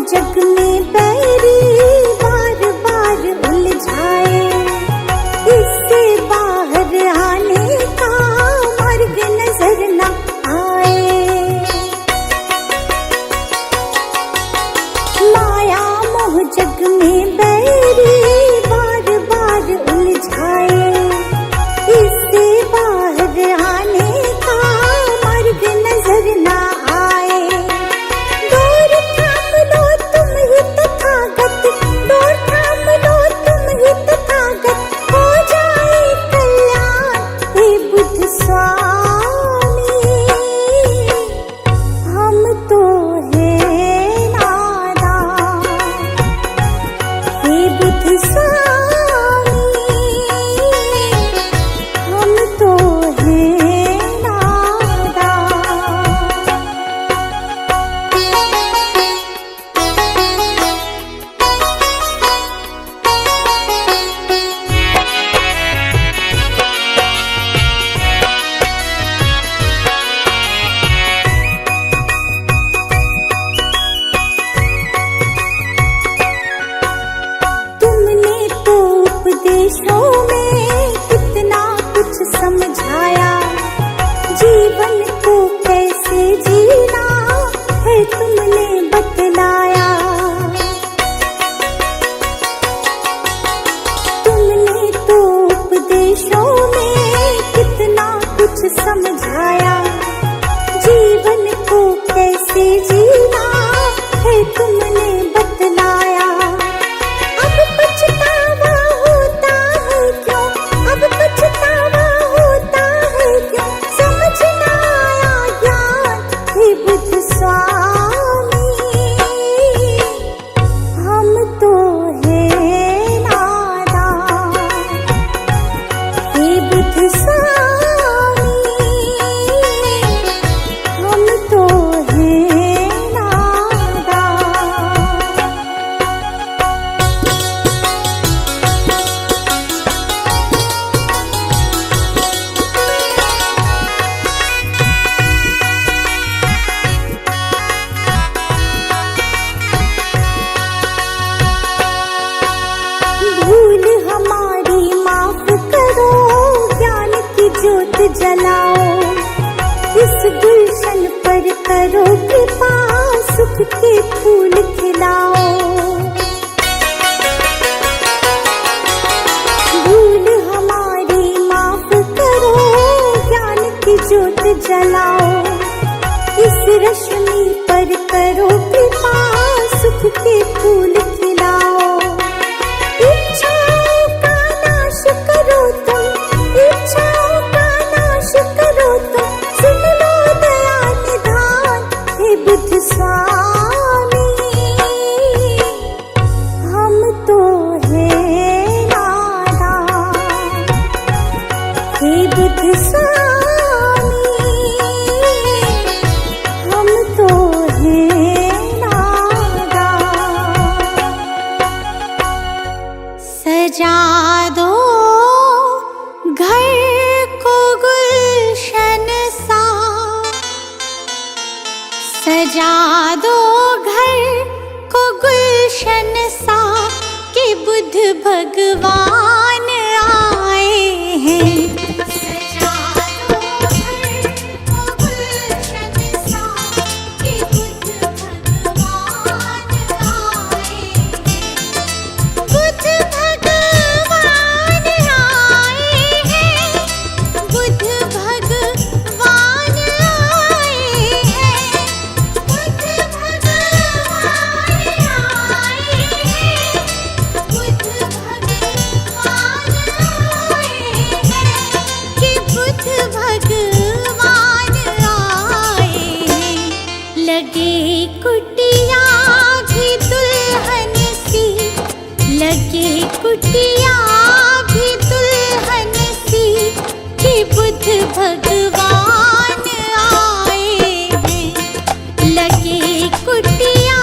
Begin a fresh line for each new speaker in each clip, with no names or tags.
जग में बैरी बार बार उलझाए, इससे बाहर आने का मार्ग नजर न आए। माया मोह जग में बैरी बार बार उलझाए, इससे बाहर आने का मार्ग नजर न आए। डोर थाम लो तुम ही तथागत, डोर थाम लो तुम ही तथागत, हो जाए कल्याण हे बुद्ध स्वामी। हम तो है नादान हे बुद्ध स्वामी, हम तो है नादान। तुमने तो उपदेशों में कितना कुछ समझाया, जीवन को कैसे जीना है तुमने बतलाया। तुमने तो उपदेशों में कितना कुछ समझाया, जीवन को कैसे जीना है तुमने बतलाया। अब पछतावा होता है क्यों, अब पछतावा होता है क्यों, समझ न आया ज्ञान हे बुद्ध स्वामी। हम तो है नादान हे बुद्ध स्वामी, हम तो है नादान। भूल हमारी माफ करो, ज्ञान की ज्योत जलाओ, इस गुलशन पर करो कृपा, सुख के फूल खिलाओ। भूल हमारी माफ करो, ज्ञान की ज्योत जलाओ, इस रश्मि पर करो कृपा, सुख के फूल खिलाओ। इच्छाओं का नाश करो तुम, इच्छाओं का नाश करो तुम, सुन लो दया निधान हे बुद्ध स्वामी। हम तो है नादान हे बुद्ध स्वामी, हम तो है नादान। सजा दो घर को गुलशन सा, सजा दो घर को गुलशन सा, कि बुद्ध भगवान आए हैं। सजा दो घर को गुलशन सा, कि बुद्ध भगवान आए हैं। बुद्ध कुटिया भी दुल्हन सी कि बुद्ध भगवान आए हैं। लगे कुटिया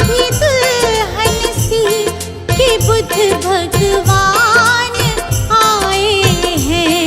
भी दुल्हन सी कि बुद्ध भगवान आए हैं।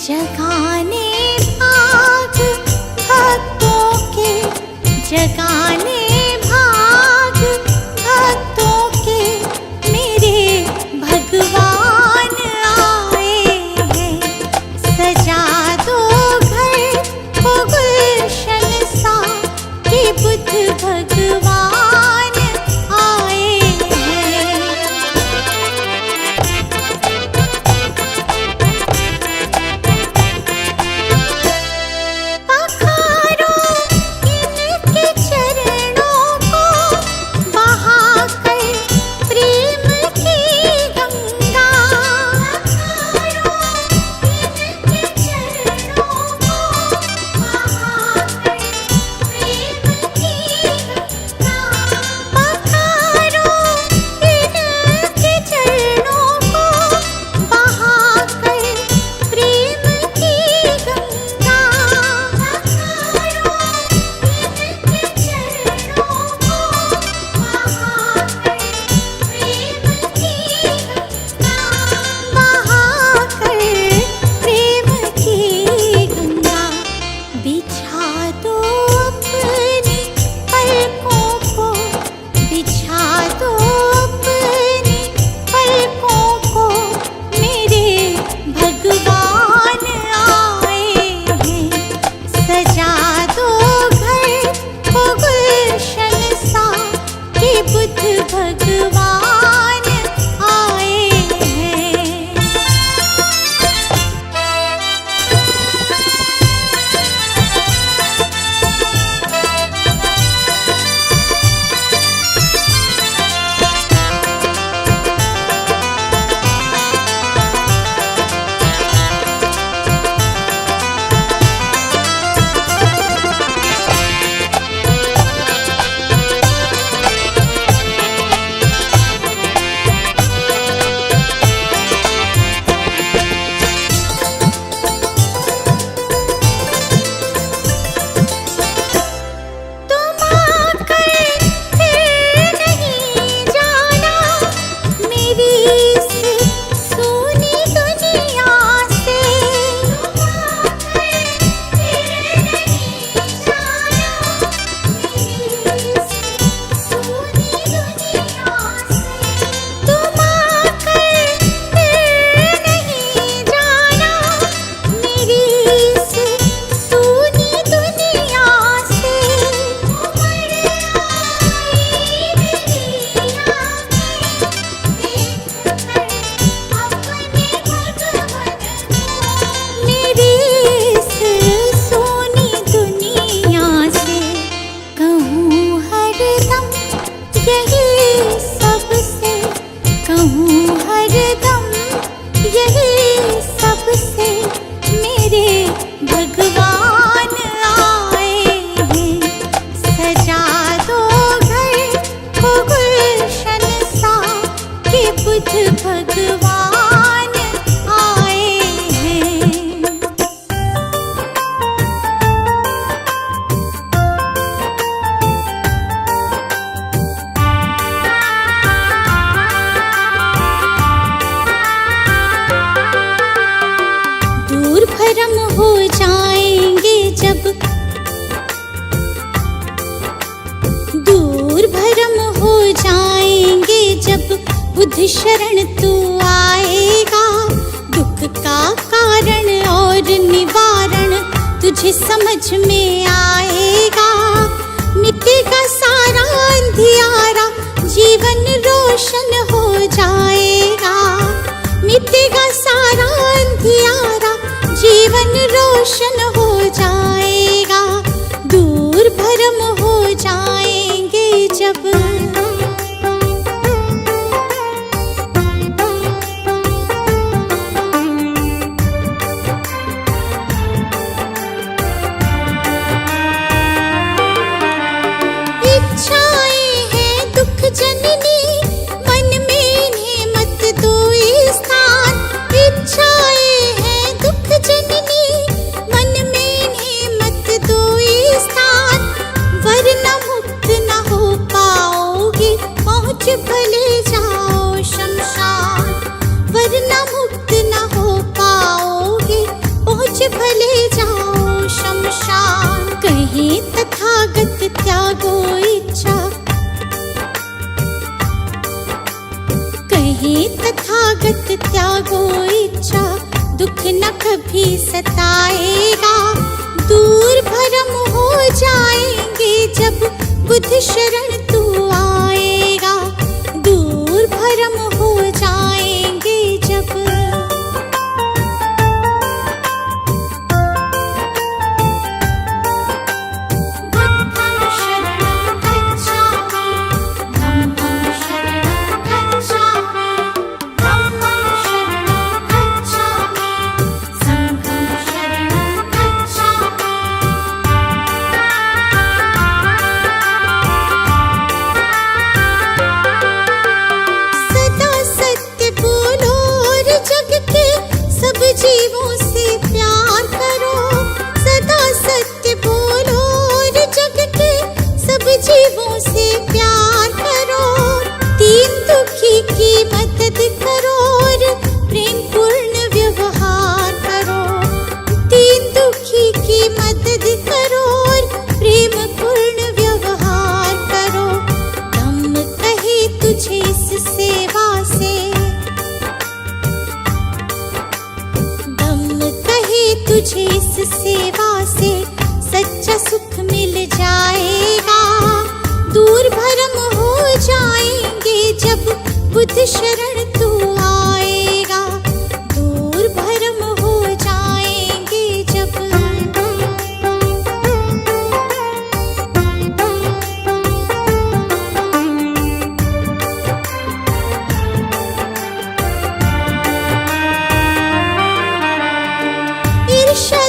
जगाने भाग भक्तों के, जगाने भाग भक्तों के मेरे भगवान आए हैं। सजा दो घर को गुलशन सा कि बुद्ध भगवान आए हैं। भगवान आए हैं। बुद्ध शरण तू आएगा, दुख का कारण और निवारण तुझे समझ में आएगा। मिटेगा सारा अंधियारा, जीवन रोशन हो जाएगा। मिटेगा सारा अंधियारा, जीवन रोशन हो जाएगा। दूर भरम हो जाएंगे जब भले जाओ शमशान, वरना मुक्त न हो पाओगे, पहुँच भले जाओ शमशान। कहीं तथागत त्यागो इच्छा, कहीं तथागत त्यागो इच्छा, दुख न कभी सताएगा। दूर भरम हो जाएंगे जब बुद्ध शरण तू आएगा। दूर भरम हो जाएंगे जब बुद्धं शरणं गच्छामि, धम्मं शरणं गच्छामि, धम्मं शरणं गच्छामि, संघं शरणं गच्छामि। जीवों से प्यार करो, सदा सत्य बोलो और जग के सब जीवों से प्यार करो। दीन दुखी की मदद करो और प्रेम पूर्ण व्यवहार करो। दीन दुखी की मदद करो और प्रेम पूर्ण व्यवहार करो। धम्म कहे तुझे इस सेवा से, तुझे इस सेवा से सच्चा सुख मिल जाएगा। दूर भरम हो जाएंगे जब बुद्ध शरण तू आएगा। दूर भरम हो जाएंगे जब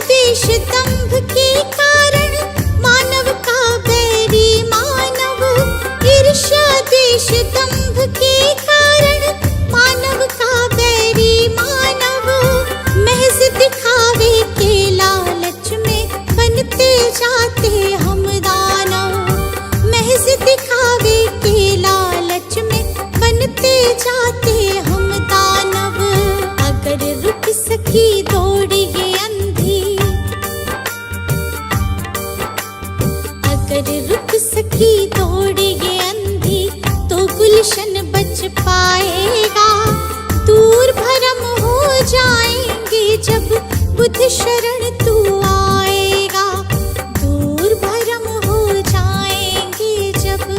देश दंभ के कारण मानव का बैरी मानव। ईर्ष्या देश दंभ के कारण मानव का बैरी मानव। महज दिखावे के लालच में बनते जाते हम दानव। महज दिखावे के लालच में बनते जाते हम दानव। अगर रुक सकी दौड़ ये अगर रुक सकी दौड़ ये अंधी तो गुलशन बच पाएगा। दूर भरम हो जाएंगे जब बुद्ध शरण तू आएगा। दूर भरम हो जाएंगे जब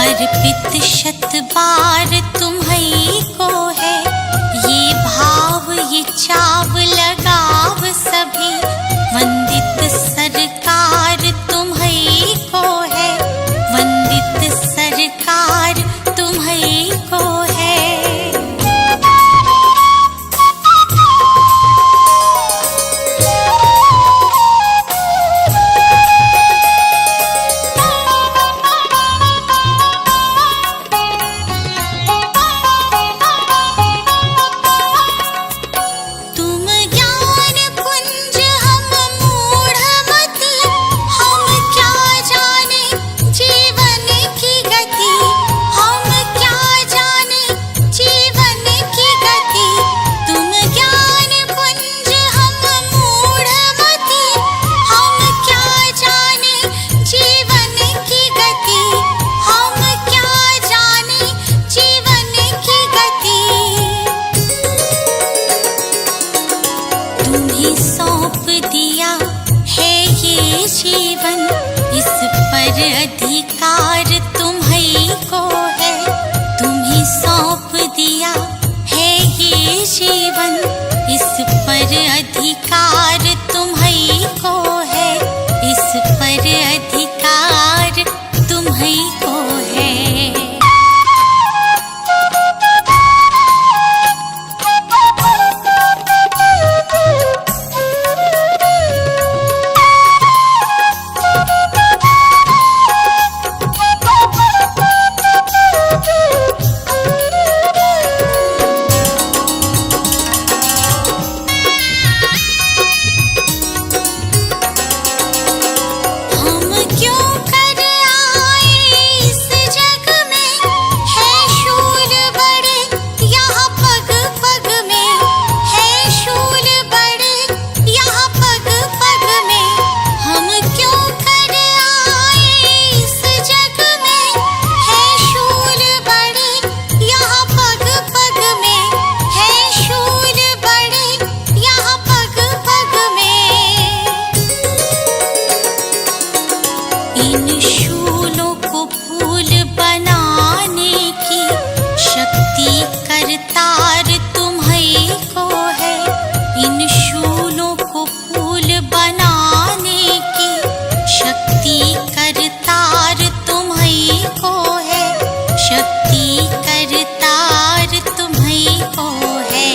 अर्पित शत बार तुम्हीं को है। ये भाव ये चाव लगाव सभी वंदित सरकार तुम्हीं को है। वंदित सरकार तुम्हीं को है। अधिकार तुम्हीं को है, इस पर अधिकार तुम्हीं को है। इन शूलों को फूल बनाने की शक्ति करतार तुम्हीं को है। इन शूलों को फूल बनाने की शक्ति करतार तुम्हीं को है। शक्ति करतार तुम्हीं को है।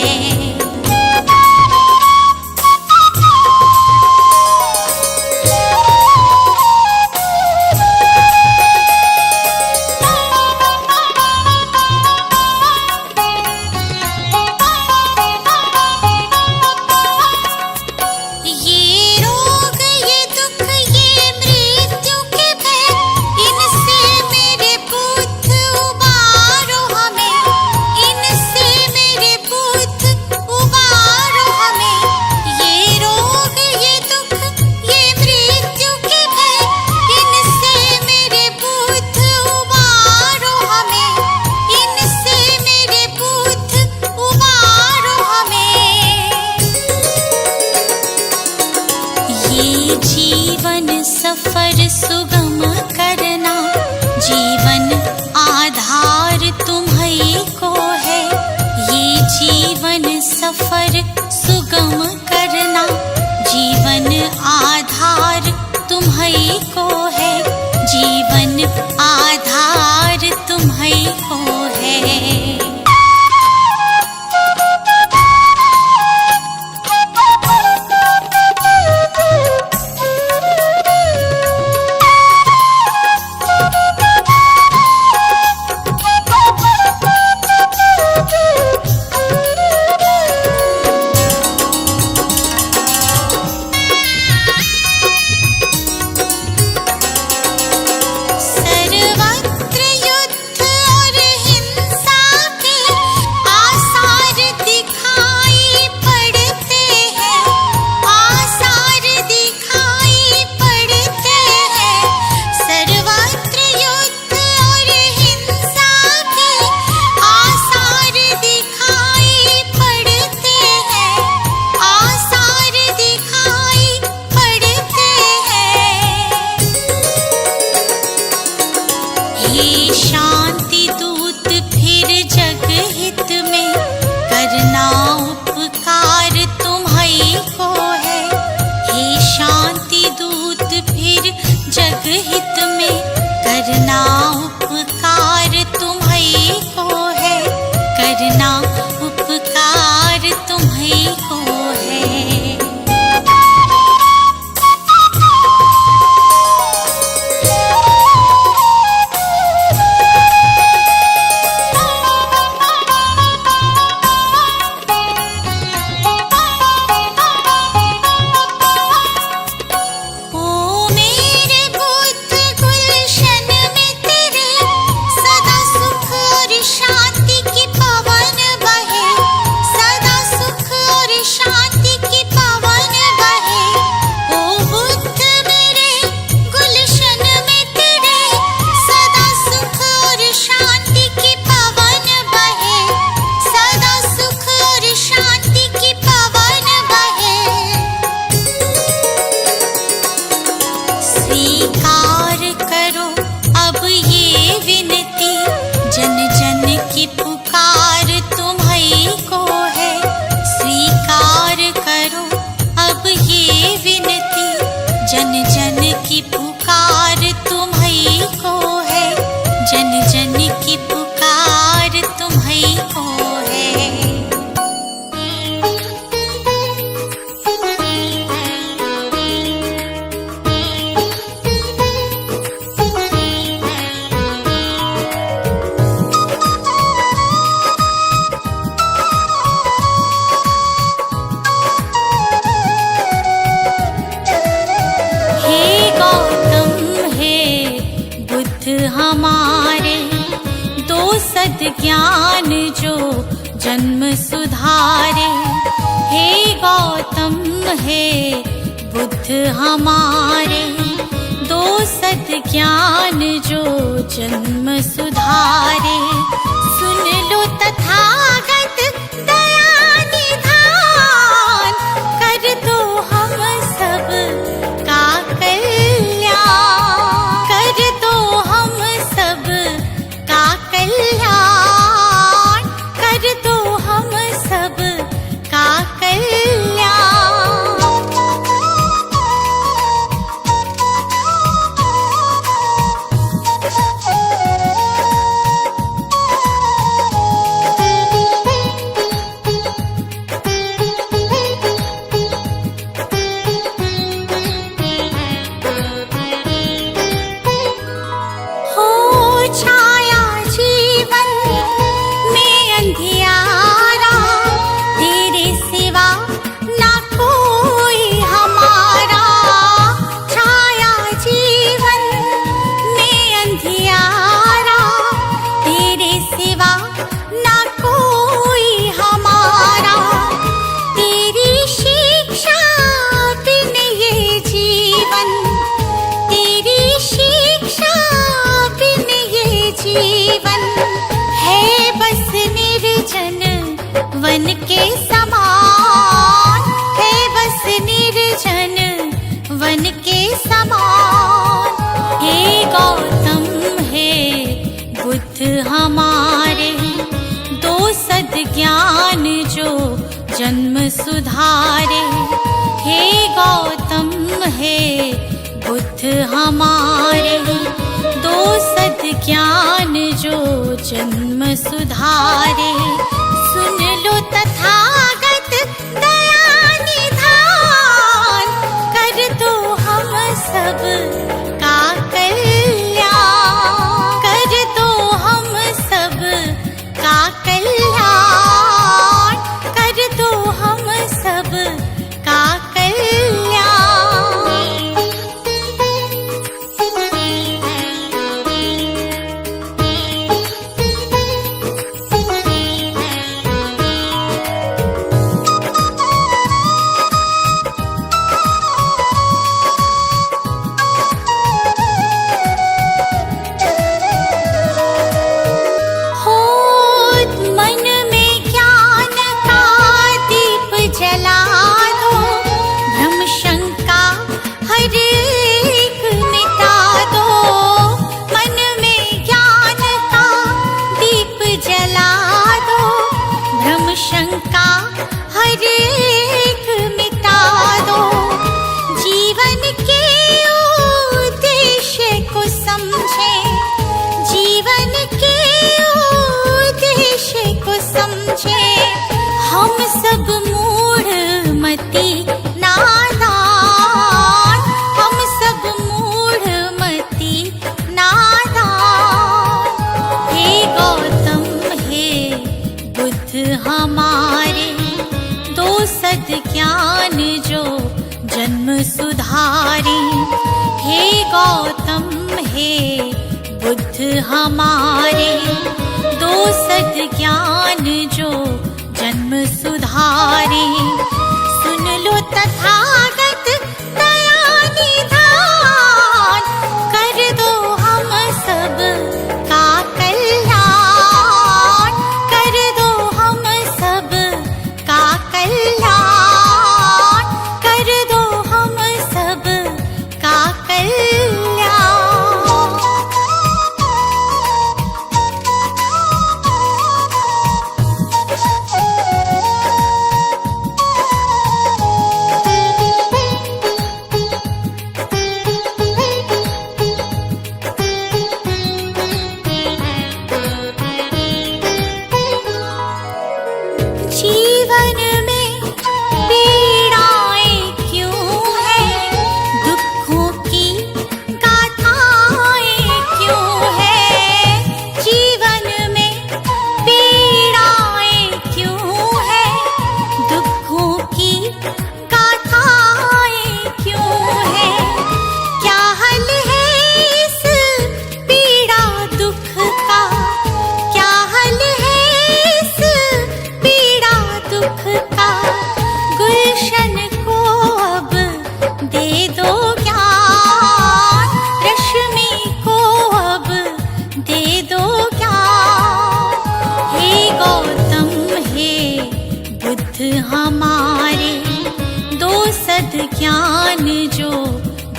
जीवन सफर सुगम करना, जीवन आधार तुम्हीं को है। ये जीवन सफर सुगम करना, जीवन आधार तुम्हीं को है। जीवन आधार तुम्हीं को है। सर्वत्र युद्ध और जन जन की पुकार तुम्हीं को है, जन जन की पुकार तुम्हीं को है। हमारे दो सद्ज्ञान जो जन्म सुधारे, हे गौतम हे बुद्ध हमारे दो सद्ज्ञान जो जन्म सुधारे। सुन लो तथागत दया निधान, कर दो हम सब का कल्याण, कर दो हम सब का कल्याण, कर दो हम सब का कल्याण। जीवन है बस निर्जन वन के समान, है बस निर्जन वन के समान। हे गौतम हे बुद्ध हमारे दो सद्ज्ञान जो जन्म सुधारे, हे गौतम हे बुद्ध हमारे दो सद्ज्ञान जो जन्म सुधारे। सुन लो तथागत दया निधान, कर दो हम सब का कल्याण, कर दो हम सब का कल्याण, कर दो हम सब का कल्याण। शंका हर एक मिटा दो, जीवन के उद्देश्य को समझे, जीवन के उद्देश्य को समझे। हम सब मूढ़ मति नादान, हम सब मूढ़ मति नादान। हे गौतम हे बुद्ध हमारे दो सद्ज्ञान जो जन्म सुधारे, हे गौतम हे बुद्ध हमारे दो सद्ज्ञान जो जन्म सुधारे। सुन लो तथागत दया निधान, कर दो हम सब का कल्याण, कर दो हम सब का कल्याण, कर दो हम सब का कल्याण।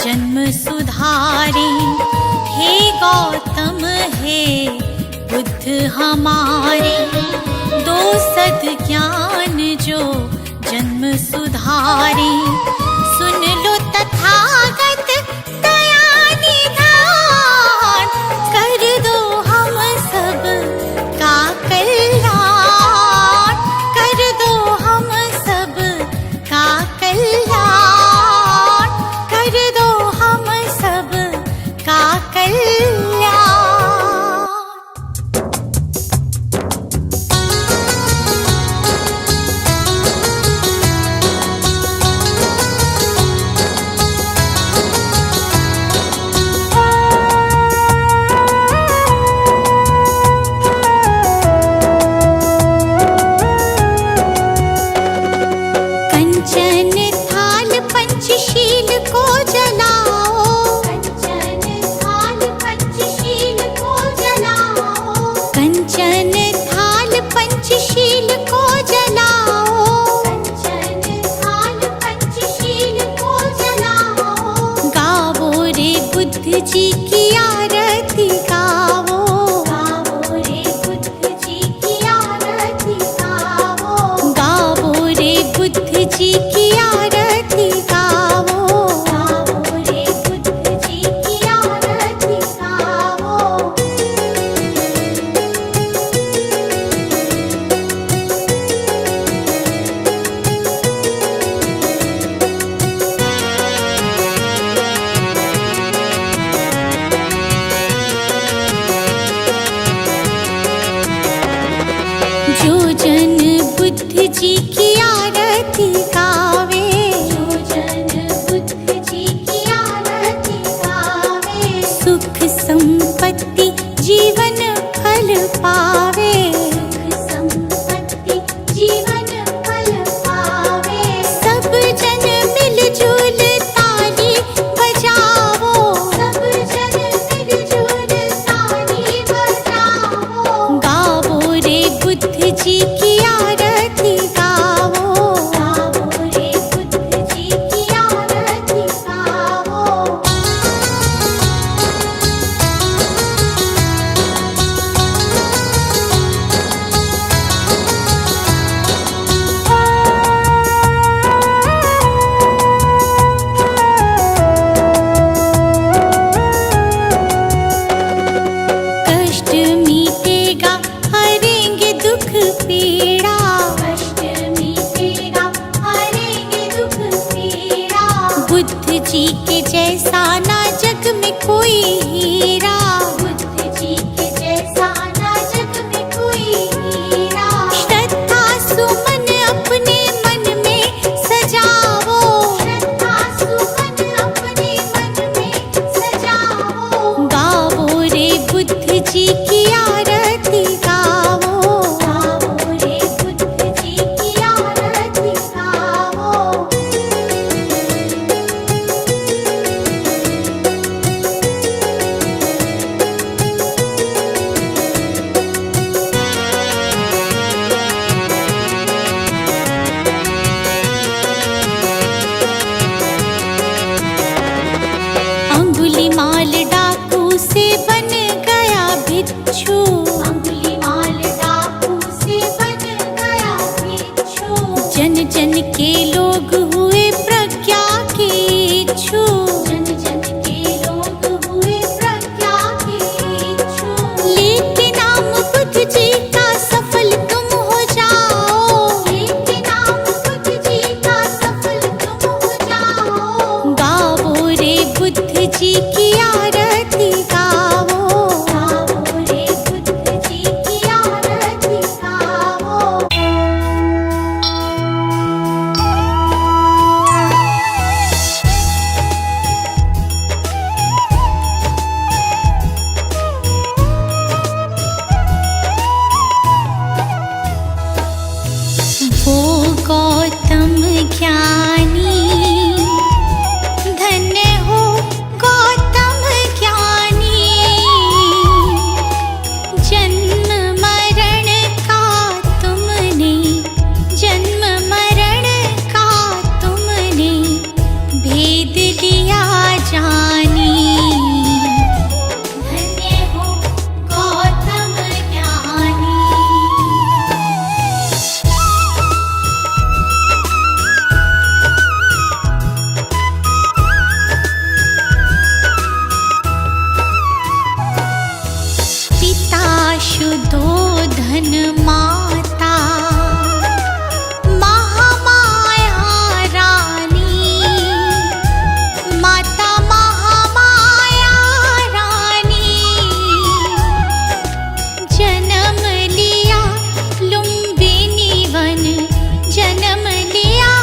जन्म सुधारे। हे गौतम हे बुद्ध हमारे, दो सद ज्ञान जो जन्म सुधारे। सुन लो तथागत दया निधान, कर दो हम सब का कल्याण, कर दो हम सब का कल्याण, कर दो हम सब का कल्याण। जी की आरती गावो, गावो रे बुद्ध जी की आरती गावो, गावो रे बुद्ध जी की आरती गावो, गावो रे बुद्ध जी की आरती गावो। जो जन बुद्ध जी की आरती गावे, जो जन बुद्ध जी की आरती गावे, सुख संपत्ति जीवन फल पावे, सुख संपत्ति जीवन फल पावे। सब जन मिलजुल ताली बजावो, सब जन मिलजुल ताली बजावो, गावो रे बुद्ध जी की आरती गावो, गावो रे बुद्ध जी की आरती गावो। कष्ट मीटेगा हरेंगे दुख पीड़ा, कष्ट मीटेगा हरेंगे दुख पीड़ा। बुद्ध जी के जैसा ना जग में कोई हीरा, बुद्ध जी के जैसा ना जग में कोई हीरा। श्रद्धा सुमन अपने मन में सजावो, श्रद्धा सुमन अपने मन में सजावो, गावो रे बुद्ध जी की आरती गावो, गावो रे बुद्ध जी की आरती गावो। अंगुलीमाल डाकू से बन गया भिक्षु, अंगुलीमाल डाकू से बन गया भिक्षु। जन जन के लोग हुए प्रज्ञा के इच्छु, जन जन के लोग हुए प्रज्ञा के इच्छु। लेके नाम बुद्ध जी का सफल तुम हो जाओ, लेके नाम बुद्ध जी का सफल तुम हो जाओ, गावो रे बुद्ध जी की आरती गावो, गावो रे बुद्ध जी की आरती गावो। वो गौतम ज्ञानी, धन्य हो गौतम ज्ञानी। जन माता महामाया रानी, माता महामाया रानी, जन्म लिया लुम्बिनी वन, जन्म लिया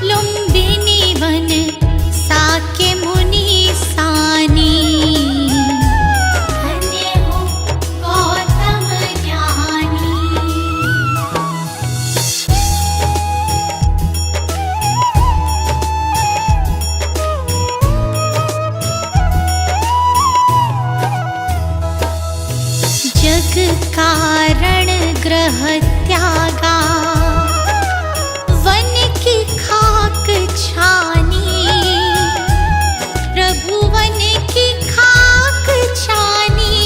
लुम्बिनी वन, साके मुनि सानी। धन्य हो गौतम ज्ञानी। जग कारण ग्रह त्यागा, वन की खाक छानी, प्रभु वन की खाक छानी।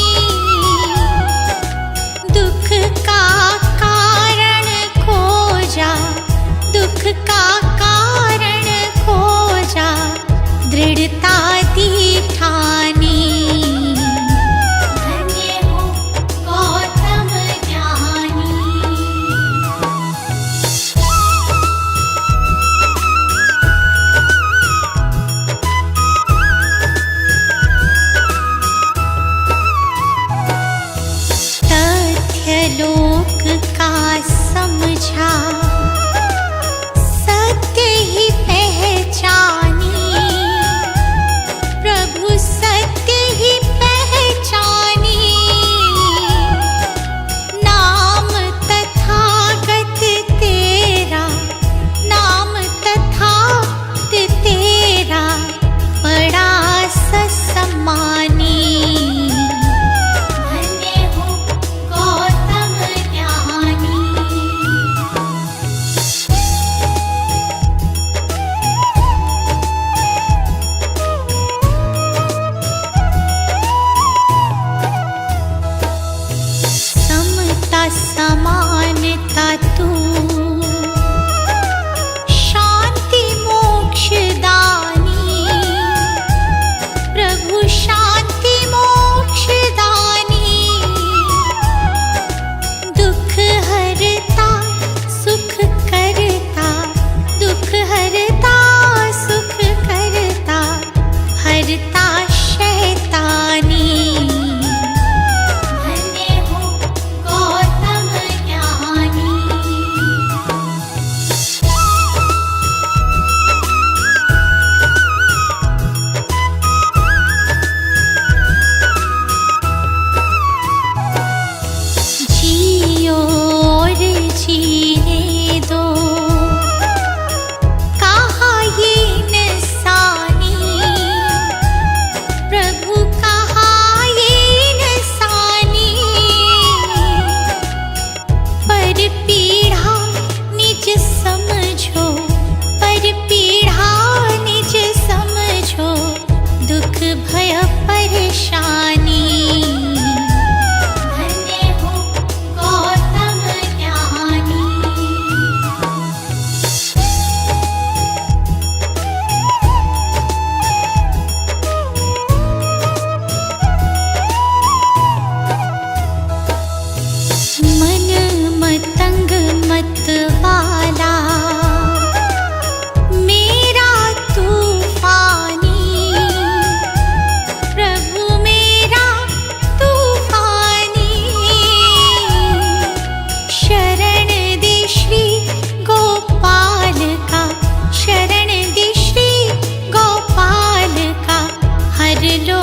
दुख का कारण खोजा, दुख का कारण खोजा, दृढ़ता दी ठानी। धन्य हो गौतम ज्ञानी। तथ्य लोक का समझा, सत्य ही पहचानी, प्रभु सत्य ही पहचानी। नाम तथागत तेरा, नाम तथागत तेरा, बड़ा ससम्मानी। धन्य हो गौतम ज्ञानी। समता समानता तू, शांति मोक्ष दानी, प्रभु शांति मोक्ष दानी। दुख हरता सुख करता, दुख हरता सुख करता, हरता शैतानी। धन्य हो गौतम ज्ञानी। जियो और जीने दो, कहा ये इंसानी, प्रभु कहा ये इंसानी। पर पीढ़ा निज समझो, पर पीढ़ा निज समझो, दुख भय परेशानी। धन्य हो गौतम ज्ञानी। मन मतंग मत वाला, मेरा तूफानी, प्रभु मेरा तूफानी। शरण दे श्री गोपाल का, शरण दे श्री गोपाल का, हर लो